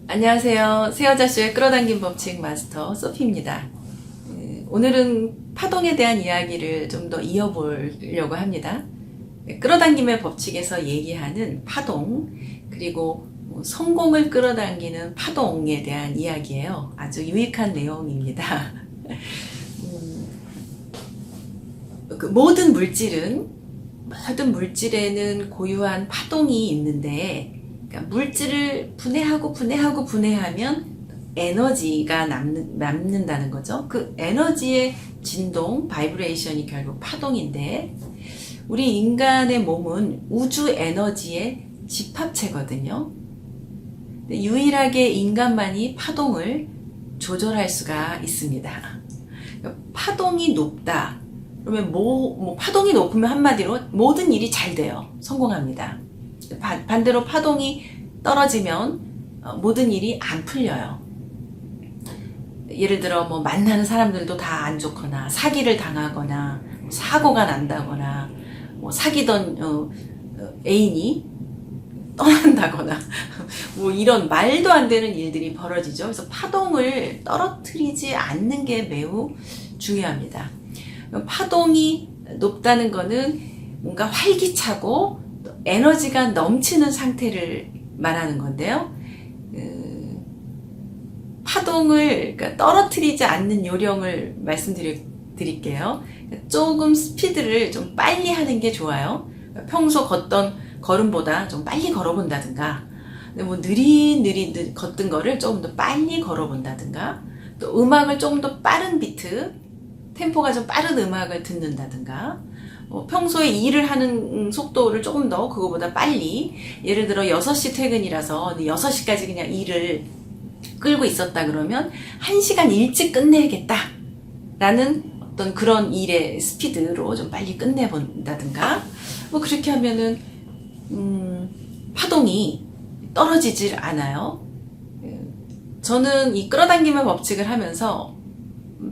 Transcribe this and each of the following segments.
안녕하세요. 새여자쇼의 끌어당김 법칙 마스터 소피입니다. 오늘은 파동에 대한 이야기를 좀 더 이어보려고 합니다. 끌어당김의 법칙에서 얘기하는 파동, 그리고 성공을 끌어당기는 파동에 대한 이야기예요. 아주 유익한 내용입니다. 모든 물질에는 고유한 파동이 있는데, 그러니까 물질을 분해하면 에너지가 남는다는 거죠. 그 에너지의 진동, 바이브레이션이 결국 파동인데, 우리 인간의 몸은 우주 에너지의 집합체거든요. 유일하게 인간만이 파동을 조절할 수가 있습니다. 파동이 높다. 그러면 파동이 높으면 한마디로 모든 일이 잘 돼요. 성공합니다. 반대로 파동이 떨어지면 모든 일이 안 풀려요. 예를 들어 만나는 사람들도 다 안 좋거나 사기를 당하거나 사고가 난다거나 사귀던 애인이 떠난다거나 이런 말도 안 되는 일들이 벌어지죠. 그래서 파동을 떨어뜨리지 않는 게 매우 중요합니다. 파동이 높다는 거는 뭔가 활기차고 에너지가 넘치는 상태를 말하는 건데요. 파동을 떨어뜨리지 않는 요령을 말씀드릴게요. 조금 스피드를 좀 빨리 하는 게 좋아요. 평소 걷던 걸음보다 좀 빨리 걸어본다든가, 느릿느릿 걷던 거를 조금 더 빨리 걸어본다든가, 또 음악을 조금 더 빠른 비트, 템포가 좀 빠른 음악을 듣는다든가, 평소에 일을 하는 속도를 조금 더 그거보다 빨리, 예를 들어 6시 퇴근이라서 6시까지 그냥 일을 끌고 있었다 그러면 1시간 일찍 끝내야겠다 라는 어떤 그런 일의 스피드로 좀 빨리 끝내본다든가, 그렇게 하면은 파동이 떨어지질 않아요. 저는 이 끌어당김의 법칙을 하면서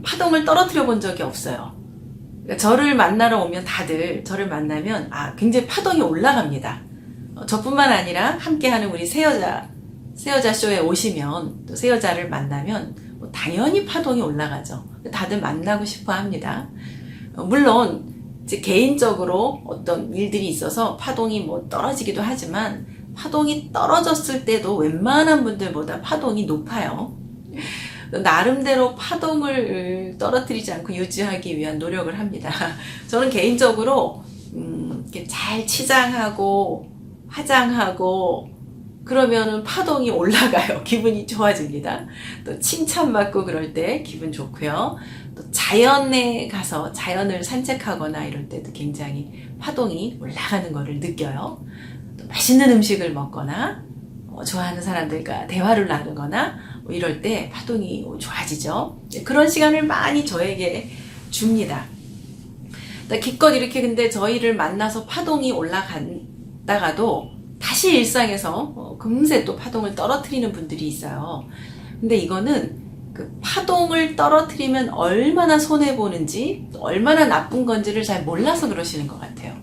파동을 떨어뜨려 본 적이 없어요. 저를 만나러 오면 다들 저를 만나면 굉장히 파동이 올라갑니다. 저뿐만 아니라 함께하는 우리 새여자 쇼에 오시면, 또 새여자를 만나면 당연히 파동이 올라가죠. 다들 만나고 싶어 합니다. 물론 제 개인적으로 어떤 일들이 있어서 파동이 떨어지기도 하지만, 파동이 떨어졌을 때도 웬만한 분들보다 파동이 높아요. 나름대로 파동을 떨어뜨리지 않고 유지하기 위한 노력을 합니다. 저는 개인적으로 이렇게 잘 치장하고 화장하고 그러면은 파동이 올라가요. 기분이 좋아집니다. 또 칭찬받고 그럴 때 기분 좋고요. 또 자연에 가서 자연을 산책하거나 이럴 때도 굉장히 파동이 올라가는 거를 느껴요. 또 맛있는 음식을 먹거나 좋아하는 사람들과 대화를 나누거나 이럴 때 파동이 좋아지죠. 그런 시간을 많이 저에게 줍니다. 기껏 이렇게 근데 저희를 만나서 파동이 올라갔다가도 다시 일상에서 금세 또 파동을 떨어뜨리는 분들이 있어요. 근데 이거는 그 파동을 떨어뜨리면 얼마나 손해보는지, 얼마나 나쁜 건지를 잘 몰라서 그러시는 것 같아요.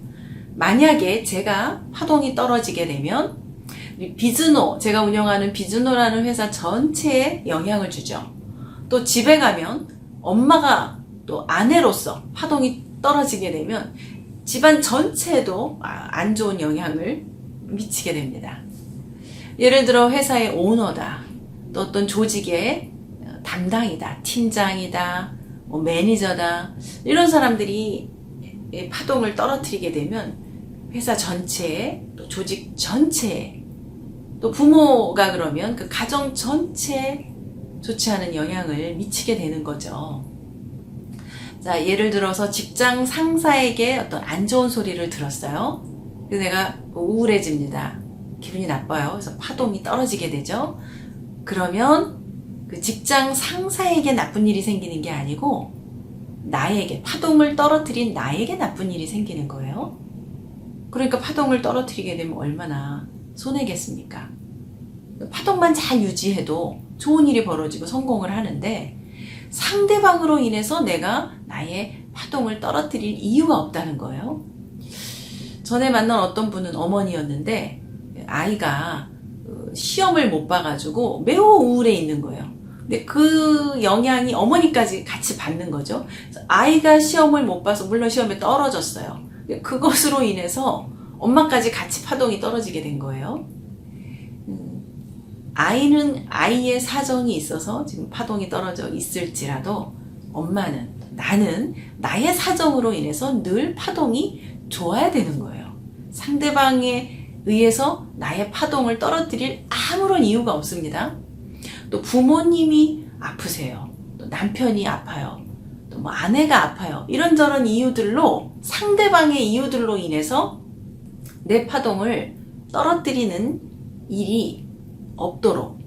만약에 제가 파동이 떨어지게 되면 비즈노, 제가 운영하는 비즈노라는 회사 전체에 영향을 주죠. 또 집에 가면 엄마가 또 아내로서 파동이 떨어지게 되면 집안 전체에도 안 좋은 영향을 미치게 됩니다. 예를 들어 회사의 오너다, 또 어떤 조직의 담당이다, 팀장이다, 매니저다, 이런 사람들이 파동을 떨어뜨리게 되면 회사 전체에, 또 조직 전체에, 또 부모가 그러면 그 가정 전체에 좋지 않은 영향을 미치게 되는 거죠. 자, 예를 들어서 직장 상사에게 어떤 안 좋은 소리를 들었어요. 그래서 내가 우울해집니다. 기분이 나빠요. 그래서 파동이 떨어지게 되죠. 그러면 그 직장 상사에게 나쁜 일이 생기는 게 아니고 나에게, 파동을 떨어뜨린 나에게 나쁜 일이 생기는 거예요. 그러니까 파동을 떨어뜨리게 되면 얼마나 손해겠습니까? 파동만 잘 유지해도 좋은 일이 벌어지고 성공을 하는데, 상대방으로 인해서 내가 나의 파동을 떨어뜨릴 이유가 없다는 거예요. 전에 만난 어떤 분은 어머니였는데 아이가 시험을 못 봐가지고 매우 우울해 있는 거예요. 근데 그 영향이 어머니까지 같이 받는 거죠. 그래서 아이가 시험을 못 봐서 물론 시험에 떨어졌어요. 그것으로 인해서 엄마까지 같이 파동이 떨어지게 된 거예요. 아이는 아이의 사정이 있어서 지금 파동이 떨어져 있을지라도 엄마는, 나는 나의 사정으로 인해서 늘 파동이 좋아야 되는 거예요. 상대방에 의해서 나의 파동을 떨어뜨릴 아무런 이유가 없습니다. 또 부모님이 아프세요. 또 남편이 아파요. 또 뭐 아내가 아파요. 이런저런 이유들로, 상대방의 이유들로 인해서 내 파동을 떨어뜨리는 일이 없도록,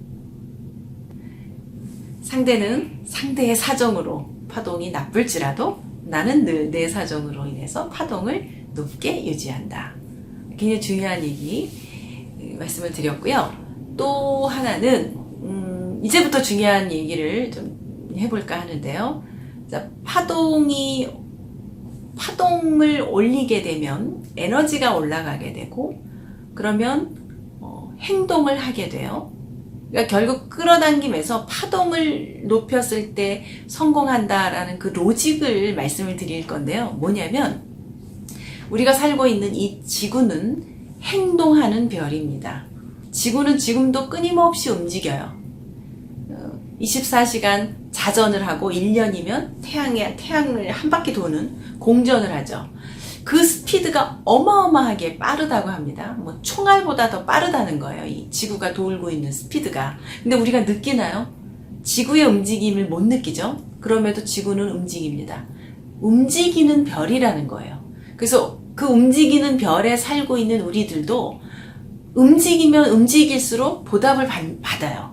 상대는 상대의 사정으로 파동이 나쁠지라도 나는 늘 내 사정으로 인해서 파동을 높게 유지한다. 굉장히 중요한 얘기 말씀을 드렸고요. 또 하나는 이제부터 중요한 얘기를 좀 해볼까 하는데요. 자, 파동을 올리게 되면 에너지가 올라가게 되고, 그러면 행동을 하게 돼요. 그러니까 결국 끌어당김에서 파동을 높였을 때 성공한다라는 그 로직을 말씀을 드릴 건데요. 뭐냐면 우리가 살고 있는 이 지구는 행동하는 별입니다. 지구는 지금도 끊임없이 움직여요. 24시간 자전을 하고 1년이면 태양을 한 바퀴 도는 공전을 하죠. 그 스피드가 어마어마하게 빠르다고 합니다. 뭐 총알보다 더 빠르다는 거예요. 이 지구가 돌고 있는 스피드가. 근데 우리가 느끼나요? 지구의 움직임을 못 느끼죠? 그럼에도 지구는 움직입니다. 움직이는 별이라는 거예요. 그래서 그 움직이는 별에 살고 있는 우리들도 움직이면 움직일수록 보답을 받아요.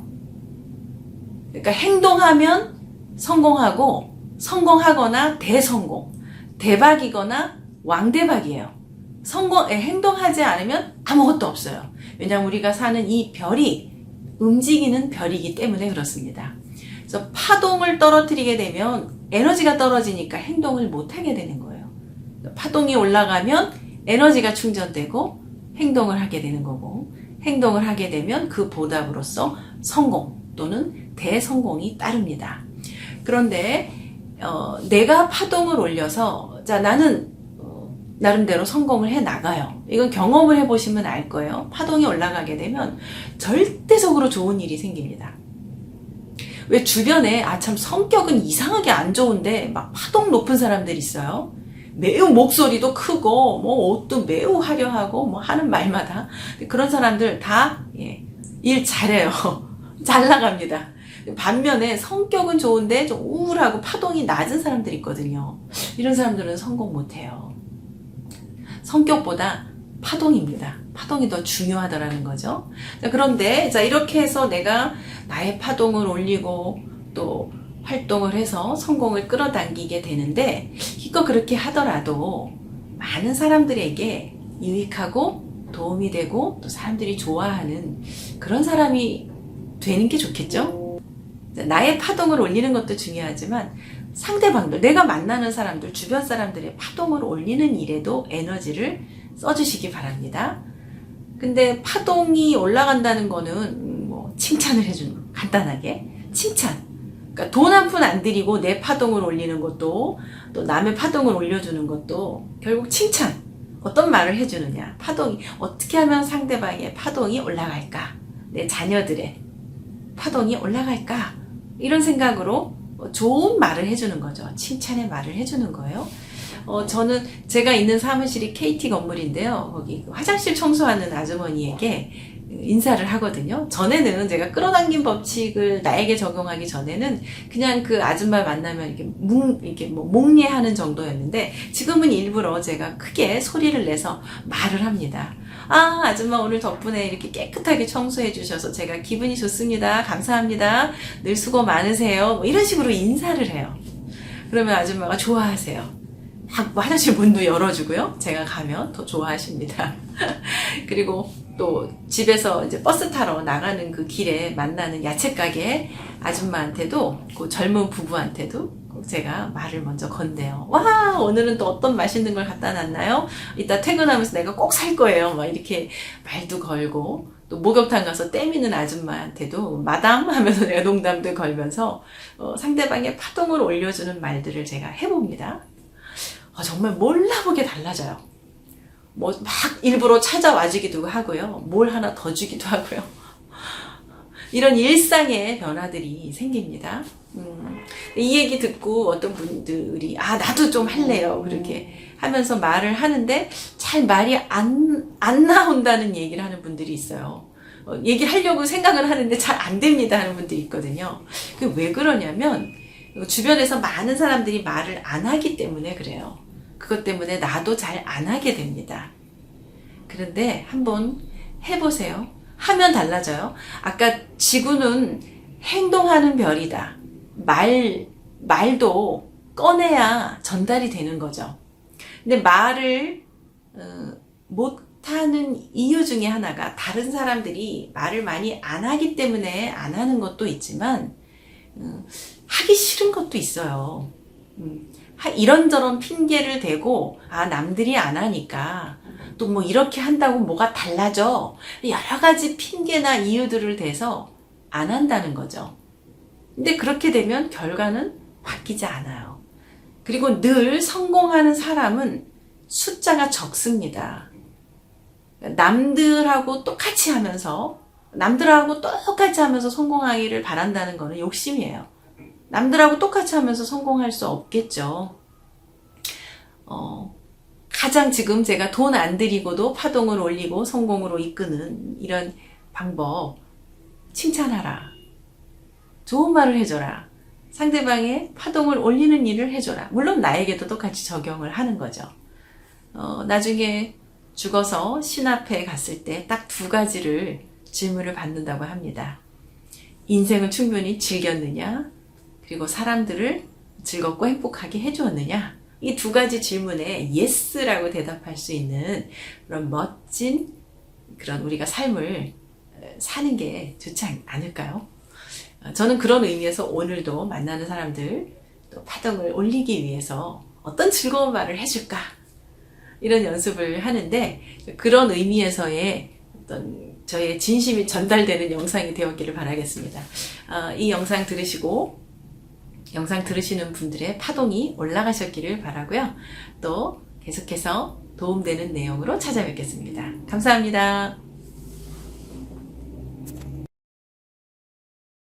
그러니까 행동하면 성공하고, 성공하거나 대성공, 대박이거나 왕대박이에요. 행동하지 않으면 아무것도 없어요. 왜냐하면 우리가 사는 이 별이 움직이는 별이기 때문에 그렇습니다. 그래서 파동을 떨어뜨리게 되면 에너지가 떨어지니까 행동을 못하게 되는 거예요. 파동이 올라가면 에너지가 충전되고 행동을 하게 되는 거고, 행동을 하게 되면 그 보답으로서 성공 또는 대성공이 따릅니다. 그런데 내가 파동을 올려서, 자, 나는 나름대로 성공을 해 나가요. 이건 경험을 해보시면 알 거예요. 파동이 올라가게 되면 절대적으로 좋은 일이 생깁니다. 왜 주변에 참 성격은 이상하게 안 좋은데 막 파동 높은 사람들 있어요. 매우 목소리도 크고 뭐 옷도 매우 화려하고 뭐 하는 말마다 그런 사람들 다 일 잘해요. 잘 나갑니다. 반면에 성격은 좋은데 좀 우울하고 파동이 낮은 사람들 있거든요. 이런 사람들은 성공 못해요. 성격보다 파동입니다. 파동이 더 중요하더라는 거죠. 자, 그런데 이렇게 해서 내가 나의 파동을 올리고 또 활동을 해서 성공을 끌어당기게 되는데, 이거 그렇게 하더라도 많은 사람들에게 유익하고 도움이 되고 또 사람들이 좋아하는 그런 사람이 되는 게 좋겠죠? 나의 파동을 올리는 것도 중요하지만 상대방들, 내가 만나는 사람들, 주변 사람들의 파동을 올리는 일에도 에너지를 써주시기 바랍니다. 근데 파동이 올라간다는 거는 뭐 칭찬을 해주는 거, 간단하게 칭찬. 그러니까 돈 한 푼 안 들이고 내 파동을 올리는 것도, 또 남의 파동을 올려주는 것도 결국 칭찬. 어떤 말을 해주느냐, 파동이 어떻게 하면 상대방의 파동이 올라갈까, 내 자녀들의 파동이 올라갈까, 이런 생각으로 좋은 말을 해주는 거죠. 칭찬의 말을 해주는 거예요. 저는 제가 있는 사무실이 KT 건물인데요. 거기 화장실 청소하는 아주머니에게 인사를 하거든요. 전에는 제가 끌어당긴 법칙을 나에게 적용하기 전에는 그냥 그 아줌마 만나면 이렇게 목례하는 정도였는데, 지금은 일부러 제가 크게 소리를 내서 말을 합니다. 아, 아줌마 오늘 덕분에 이렇게 깨끗하게 청소해 주셔서 제가 기분이 좋습니다. 감사합니다. 늘 수고 많으세요. 뭐 이런 식으로 인사를 해요. 그러면 아줌마가 좋아하세요. 막 화장실 문도 열어주고요. 제가 가면 더 좋아하십니다. 그리고 또 집에서 이제 버스 타러 나가는 그 길에 만나는 야채가게 아줌마한테도, 그 젊은 부부한테도 꼭 제가 말을 먼저 건네요. 와, 오늘은 또 어떤 맛있는 걸 갖다 놨나요? 이따 퇴근하면서 내가 꼭 살 거예요. 막 이렇게 말도 걸고, 또 목욕탕 가서 때미는 아줌마한테도 마담 하면서 내가 농담도 걸면서 상대방의 파동을 올려주는 말들을 제가 해봅니다. 정말 몰라보게 달라져요. 뭐 막 일부러 찾아와주기도 하고요. 뭘 하나 더 주기도 하고요. 이런 일상의 변화들이 생깁니다. 이 얘기 듣고 어떤 분들이 나도 좀 할래요 그렇게 하면서 말을 하는데 잘 말이 안 나온다는 얘기를 하는 분들이 있어요. 얘기를 하려고 생각을 하는데 잘 안 됩니다 하는 분들이 있거든요. 그게 왜 그러냐면 주변에서 많은 사람들이 말을 안 하기 때문에 그래요. 그것 때문에 나도 잘 안 하게 됩니다. 그런데 한번 해보세요. 하면 달라져요. 아까 지구는 행동하는 별이다. 말도 꺼내야 전달이 되는 거죠. 근데 말을 못하는 이유 중에 하나가 다른 사람들이 말을 많이 안 하기 때문에 안 하는 것도 있지만 하기 싫은 것도 있어요. 이런저런 핑계를 대고 남들이 안 하니까 또 뭐 이렇게 한다고 뭐가 달라져 여러 가지 핑계나 이유들을 대서 안 한다는 거죠. 근데 그렇게 되면 결과는 바뀌지 않아요. 그리고 늘 성공하는 사람은 숫자가 적습니다. 남들하고 똑같이 하면서 성공하기를 바란다는 거는 욕심이에요. 남들하고 똑같이 하면서 성공할 수 없겠죠. 가장 지금 제가 돈 안 들이고도 파동을 올리고 성공으로 이끄는 이런 방법, 칭찬하라. 좋은 말을 해줘라. 상대방의 파동을 올리는 일을 해줘라. 물론 나에게도 똑같이 적용을 하는 거죠. 나중에 죽어서 신 앞에 갔을 때 딱 2가지를 질문을 받는다고 합니다. 인생을 충분히 즐겼느냐? 그리고 사람들을 즐겁고 행복하게 해주었느냐? 이 2가지 질문에 예스라고 대답할 수 있는 그런 멋진 그런 우리가 삶을 사는 게 좋지 않을까요? 저는 그런 의미에서 오늘도 만나는 사람들 또 파동을 올리기 위해서 어떤 즐거운 말을 해줄까? 이런 연습을 하는데 그런 의미에서의 어떤 저의 진심이 전달되는 영상이 되었기를 바라겠습니다. 이 영상 들으시는 분들의 파동이 올라가셨기를 바라고요. 또 계속해서 도움되는 내용으로 찾아뵙겠습니다. 감사합니다.